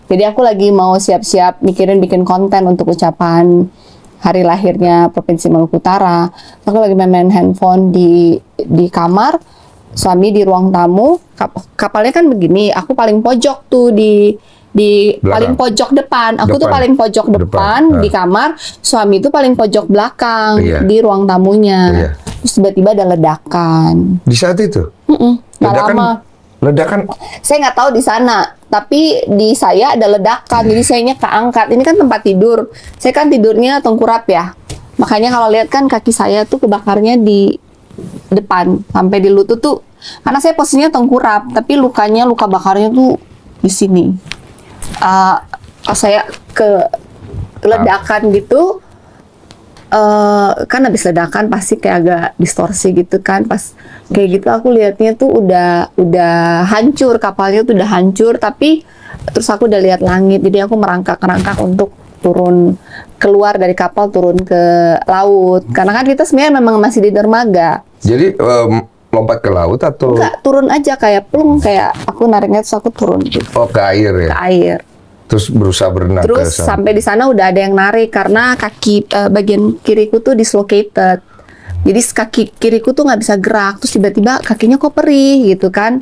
Jadi aku lagi mau siap-siap mikirin bikin konten untuk ucapan hari lahirnya Provinsi Maluku Utara. Aku lagi main handphone di kamar, suami di ruang tamu. Kapalnya kan begini, aku paling pojok tuh di paling pojok depan. Aku tuh paling pojok depan di kamar, suami itu paling pojok belakang di ruang tamunya. Terus tiba-tiba ada ledakan. Di saat itu? Nggak lama. Ledakan? Saya nggak tahu di sana, tapi di saya ada ledakan, jadi sayanya keangkat. Ini kan tempat tidur, saya kan tidurnya tengkurap ya, makanya kalau lihat kan kaki saya tuh kebakarnya di depan sampai di lutut tuh, karena saya posisinya tengkurap, tapi luka bakarnya tuh di sini. Pas saya ke ledakan gitu, kan habis ledakan pasti kayak agak distorsi gitu kan, pas kayak gitu aku lihatnya tuh udah hancur, kapalnya tuh udah hancur, tapi terus aku udah lihat langit, jadi aku merangkak untuk turun keluar dari kapal, turun ke laut, karena kan kita sebenarnya memang masih di dermaga. Jadi lompat ke laut atau? Enggak, turun aja kayak plung, kayak aku nariknya terus aku turun gitu. Oh, ke air ya? Ke air. Terus berusaha berenang terus ke sana. Sampai di sana udah ada yang narik karena kaki bagian kiriku tuh dislocated. Jadi kaki kiriku tuh nggak bisa gerak. Terus tiba-tiba kakinya kok perih gitu kan.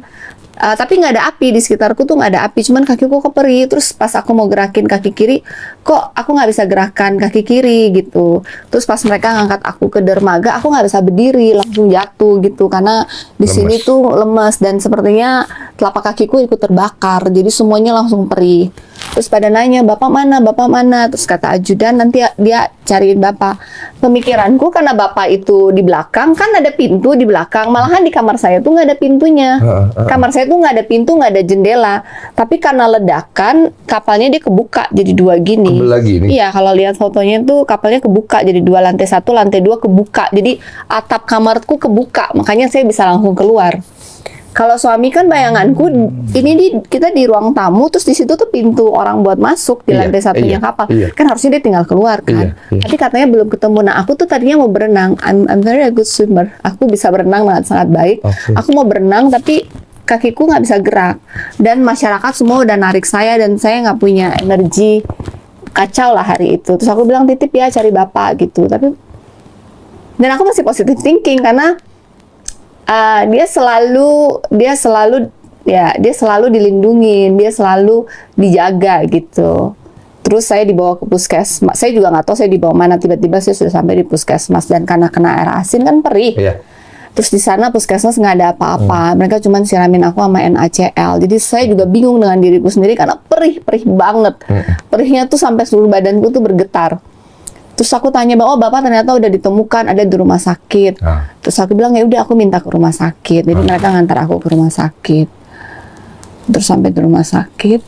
Tapi nggak ada api di sekitarku tuh, nggak ada api, cuman kakiku kok perih. Terus pas aku mau gerakin kaki kiri, kok aku nggak bisa gerakan kaki kiri gitu. Terus pas mereka ngangkat aku ke dermaga, aku nggak bisa berdiri, langsung jatuh gitu karena di sini tuh lemes dan sepertinya telapak kakiku ikut terbakar, jadi semuanya langsung perih. Terus pada nanya, bapak mana? Terus kata ajudan, nanti dia cariin bapak. Pemikiranku karena bapak itu di belakang, kan ada pintu di belakang. Malahan di kamar saya tuh nggak ada pintunya. Kamar saya tuh nggak ada pintu, nggak ada jendela. Tapi karena ledakan, kapalnya dia kebuka jadi dua gini. Kebelah gini? Iya, kalau lihat fotonya tuh kapalnya kebuka jadi dua, lantai 1, lantai 2 kebuka. Jadi atap kamarku kebuka, makanya saya bisa langsung keluar. Kalau suami kan bayanganku ini kita di ruang tamu, terus di situ tuh pintu orang buat masuk di lantai 1-nya kapal. Kan harusnya dia tinggal keluar kan. Tapi katanya belum ketemu. Nah, aku tuh tadinya mau berenang. I'm very a good swimmer. Aku bisa berenang dengan sangat baik. Aku mau berenang tapi kakiku nggak bisa gerak. Dan masyarakat semua udah narik saya dan saya nggak punya energi. Kacau lah hari itu. Terus aku bilang titip ya cari bapak gitu. Dan aku masih positive thinking karena dia selalu dilindungin, dia selalu dijaga gitu. Terus saya dibawa ke puskesmas, saya juga nggak tahu saya dibawa mana, tiba-tiba saya sudah sampai di puskesmas dan karena kena air asin kan perih. Terus di sana puskesmas nggak ada apa-apa, mereka cuma siramin aku sama NaCl. Jadi saya juga bingung dengan diriku sendiri karena perih banget, perihnya tuh sampai seluruh badanku tuh bergetar. Terus aku tanya, oh bapak ternyata udah ditemukan ada di rumah sakit. Terus aku bilang ya udah aku minta ke rumah sakit. Jadi mereka ngantar aku ke rumah sakit. Terus sampai di rumah sakit,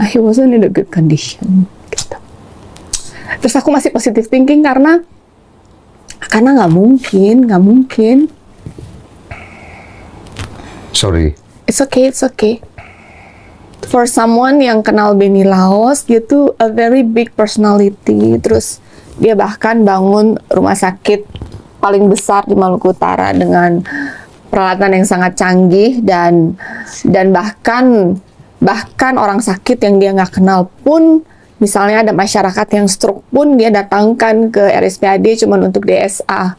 he wasn't in a good condition. Gitu. Terus aku masih positive thinking karena nggak mungkin. Sorry. It's okay. For someone yang kenal Benny Laos, dia tuh a very big personality. Terus dia bahkan bangun rumah sakit paling besar di Maluku Utara dengan peralatan yang sangat canggih dan bahkan orang sakit yang dia nggak kenal pun, misalnya ada masyarakat yang stroke pun dia datangkan ke RSPAD cuma untuk DSA.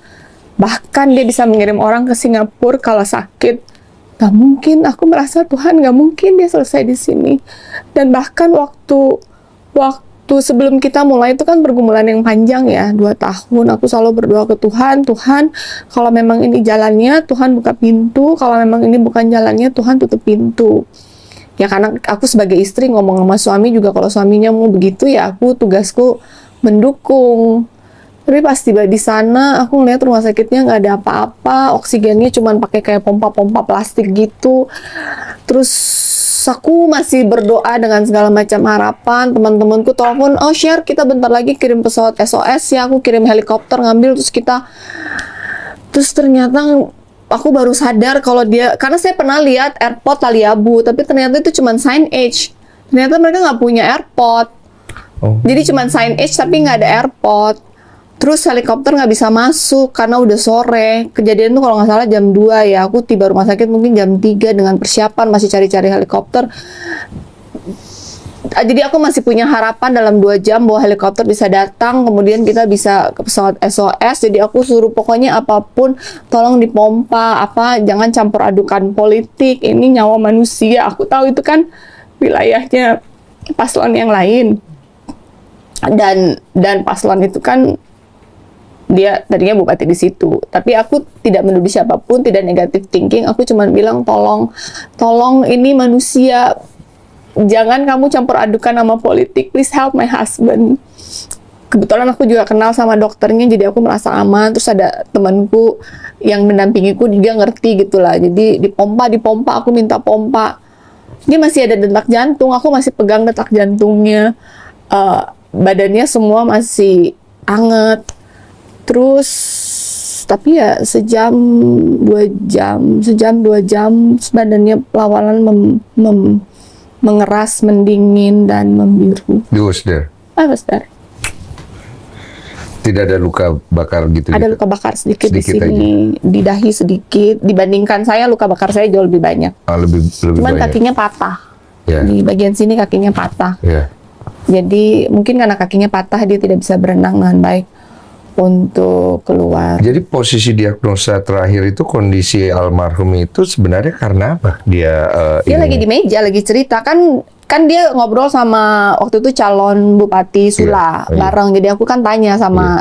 Bahkan dia bisa mengirim orang ke Singapura kalau sakit. Gak mungkin, aku merasa Tuhan gak mungkin dia selesai di sini. Dan bahkan waktu sebelum kita mulai itu kan pergumulan yang panjang ya, 2 tahun. Aku selalu berdoa ke Tuhan, kalau memang ini jalannya, Tuhan buka pintu. Kalau memang ini bukan jalannya, Tuhan tutup pintu. Ya karena aku sebagai istri ngomong sama suami juga, kalau suaminya mau begitu ya aku tugasku mendukung. Tapi pas tiba di sana, aku ngeliat rumah sakitnya nggak ada apa-apa, oksigennya cuma pakai kayak pompa-pompa plastik gitu. Terus aku masih berdoa dengan segala macam harapan. Teman-temanku telepon, oh share kita bentar lagi kirim pesawat SOS ya, aku kirim helikopter ngambil terus ternyata aku baru sadar kalau karena saya pernah lihat airport Taliabu, tapi ternyata itu cuma signage. Ternyata mereka nggak punya airport. Jadi cuma signage tapi nggak ada airport. Terus helikopter nggak bisa masuk karena udah sore. Kejadian tuh kalau nggak salah jam 2 ya. Aku tiba rumah sakit mungkin jam 3 dengan persiapan masih cari-cari helikopter. Jadi aku masih punya harapan dalam 2 jam bahwa helikopter bisa datang, kemudian kita bisa ke pesawat SOS. Jadi aku suruh pokoknya apapun tolong dipompa, jangan campur adukan politik. Ini nyawa manusia. Aku tahu itu kan wilayahnya paslon yang lain. Dan paslon itu kan dia tadinya bupati di situ, tapi aku tidak menuduh siapapun, tidak negatif thinking. Aku cuma bilang tolong ini manusia, jangan kamu campur adukan sama politik, please help my husband. Kebetulan aku juga kenal sama dokternya, jadi aku merasa aman. Terus ada temanku yang mendampingiku, dia ngerti gitulah, jadi dipompa, aku minta pompa, dia masih ada detak jantung, aku masih pegang detak jantungnya, badannya semua masih anget. Terus tapi ya sejam 2 jam badannya pelawalan mengeras, mendingin dan membiru. You was there? I was there. Tidak ada luka bakar gitu? Ada luka bakar sedikit di sini, aja. di dahi sedikit. Dibandingkan saya, luka bakar saya jauh lebih banyak. Lebih Cuman banyak. kakinya patah. Yeah. Di bagian sini kakinya patah. Yeah. Jadi mungkin karena kakinya patah, dia tidak bisa berenang dengan baik untuk keluar. Jadi posisi diagnosa terakhir itu kondisi almarhum itu sebenarnya karena apa? Dia Lagi di meja, lagi cerita kan dia ngobrol sama waktu itu calon Bupati Sula bareng. Jadi aku kan tanya sama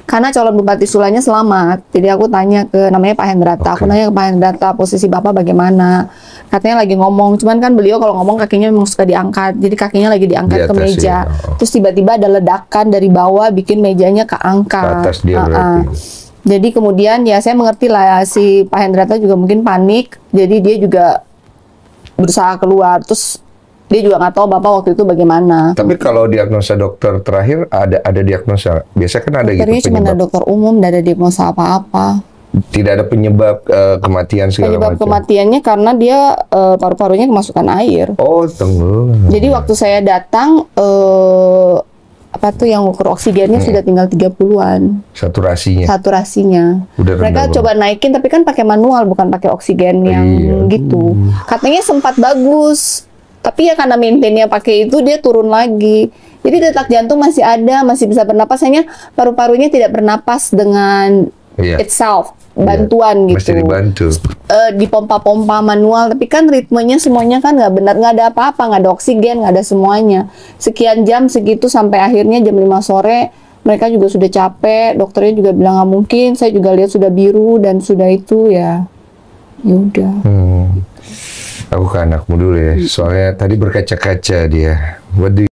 karena calon Bupati Sulanya selamat. Jadi aku tanya ke namanya Pak Hendrata. Aku nanya ke Pak Hendrata, posisi Bapak bagaimana? Katanya lagi ngomong. Cuman kan beliau kalau ngomong kakinya memang suka diangkat. Jadi kakinya lagi diangkat ke meja. Terus tiba-tiba ada ledakan dari bawah bikin mejanya keangkat. Ke atas dia berarti. Jadi kemudian ya saya mengerti lah, si Pak Hendrata juga mungkin panik. Jadi dia juga berusaha keluar. Terus dia juga nggak tahu Bapak waktu itu bagaimana. Tapi kalau diagnosa dokter terakhir ada diagnosa. Biasa kan ada Dokternya gitu cuma ada penyebab. dokter umum, tidak ada diagnosa apa-apa. Tidak ada penyebab kematian segala Penyebab macam. kematiannya karena dia paru-parunya kemasukan air. Oh, tunggu. Jadi waktu saya datang yang ukur oksigennya sudah tinggal 30-an. Saturasinya. Udah Mereka rendah coba naikin tapi kan pakai manual, bukan pakai oksigen yang gitu. Katanya sempat bagus. Tapi ya karena maintainnya pakai itu, dia turun lagi. Jadi detak jantung masih ada, masih bisa bernapas, hanya paru-parunya tidak bernapas dengan itself, bantuan gitu. Mesti dibantu. Dipompa-pompa manual, tapi kan ritmenya semuanya kan nggak benar, nggak ada apa-apa, nggak ada oksigen, nggak ada semuanya. Sekian jam segitu sampai akhirnya jam 5 sore, mereka juga sudah capek, dokternya juga bilang nggak mungkin, saya juga lihat sudah biru dan sudah itu ya udah. Aku ke anakmu dulu ya, soalnya tadi berkaca-kaca dia. What do you